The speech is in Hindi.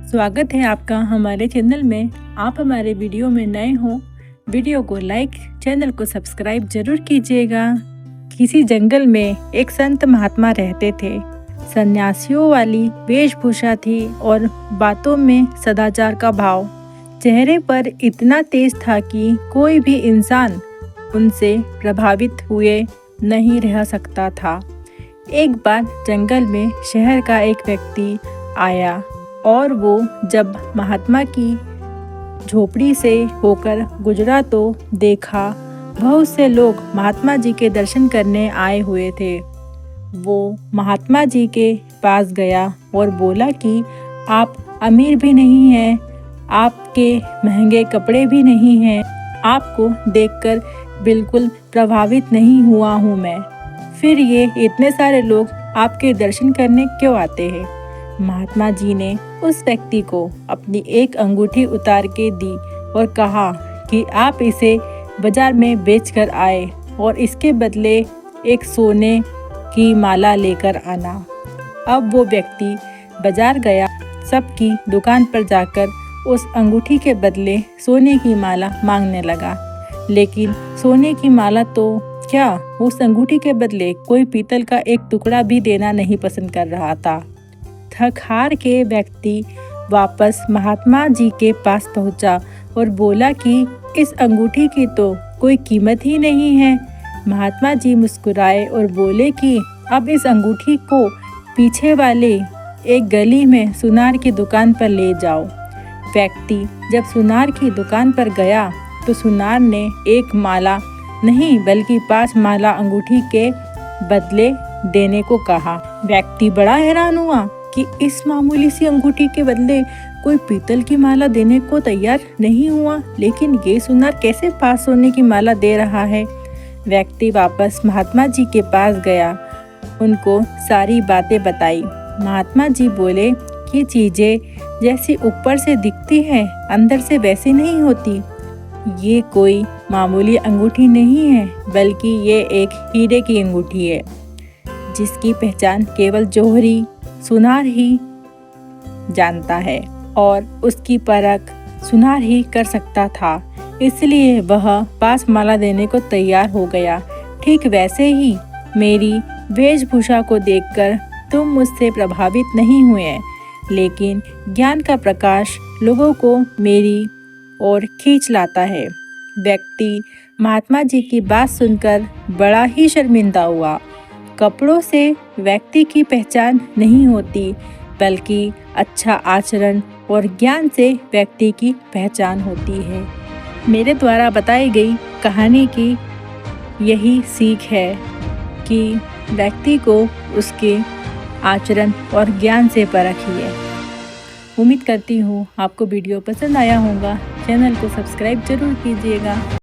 स्वागत है आपका हमारे चैनल में। आप हमारे वीडियो में नए हो, वीडियो को लाइक, चैनल को सब्सक्राइब जरूर कीजिएगा। किसी जंगल में एक संत महात्मा रहते थे। सन्यासियों वाली वेशभूषा थी और बातों में सदाचार का भाव चेहरे पर इतना तेज था कि कोई भी इंसान उनसे प्रभावित हुए नहीं रह सकता था। एक बार जंगल में शहर का एक व्यक्ति आया और वो जब महात्मा की झोपड़ी से होकर गुजरा तो देखा बहुत से लोग महात्मा जी के दर्शन करने आए हुए थे। वो महात्मा जी के पास गया और बोला कि आप अमीर भी नहीं हैं, आपके महंगे कपड़े भी नहीं हैं, आपको देखकर बिल्कुल प्रभावित नहीं हुआ हूँ मैं, फिर ये इतने सारे लोग आपके दर्शन करने क्यों आते हैं? महात्मा जी ने उस व्यक्ति को अपनी एक अंगूठी उतार के दी और कहा कि आप इसे बाजार में बेचकर आए और इसके बदले एक सोने की माला लेकर आना। अब वो व्यक्ति बाजार गया, सबकी दुकान पर जाकर उस अंगूठी के बदले सोने की माला मांगने लगा, लेकिन सोने की माला तो क्या, उस अंगूठी के बदले कोई पीतल का एक टुकड़ा भी देना नहीं पसंद कर रहा था। थक हार के व्यक्ति वापस महात्मा जी के पास पहुंचा और बोला कि इस अंगूठी की तो कोई कीमत ही नहीं है। महात्मा जी मुस्कुराए और बोले कि अब इस अंगूठी को पीछे वाले एक गली में सुनार की दुकान पर ले जाओ। व्यक्ति जब सुनार की दुकान पर गया तो सुनार ने एक माला नहीं बल्कि 5 माला अंगूठी के बदले देने को कहा। व्यक्ति बड़ा हैरान हुआ कि इस मामूली सी अंगूठी के बदले कोई पीतल की माला देने को तैयार नहीं हुआ, लेकिन ये सुनार कैसे 5 सोने की माला दे रहा है। व्यक्ति वापस महात्मा जी के पास गया, उनको सारी बातें बताई। महात्मा जी बोले कि चीजें जैसी ऊपर से दिखती है अंदर से वैसी नहीं होती। ये कोई मामूली अंगूठी नहीं है बल्कि ये एक हीरे की अंगूठी है जिसकी पहचान केवल जौहरी सुनार ही जानता है और उसकी परख सुनार ही कर सकता था, इसलिए वह 5 माला देने को तैयार हो गया। ठीक वैसे ही मेरी वेशभूषा को देखकर तुम मुझसे प्रभावित नहीं हुए, लेकिन ज्ञान का प्रकाश लोगों को मेरी ओर खींच लाता है। व्यक्ति महात्मा जी की बात सुनकर बड़ा ही शर्मिंदा हुआ। कपड़ों से व्यक्ति की पहचान नहीं होती बल्कि अच्छा आचरण और ज्ञान से व्यक्ति की पहचान होती है। मेरे द्वारा बताई गई कहानी की यही सीख है कि व्यक्ति को उसके आचरण और ज्ञान से परखिए। उम्मीद करती हूँ आपको वीडियो पसंद आया होगा। चैनल को सब्सक्राइब जरूर कीजिएगा।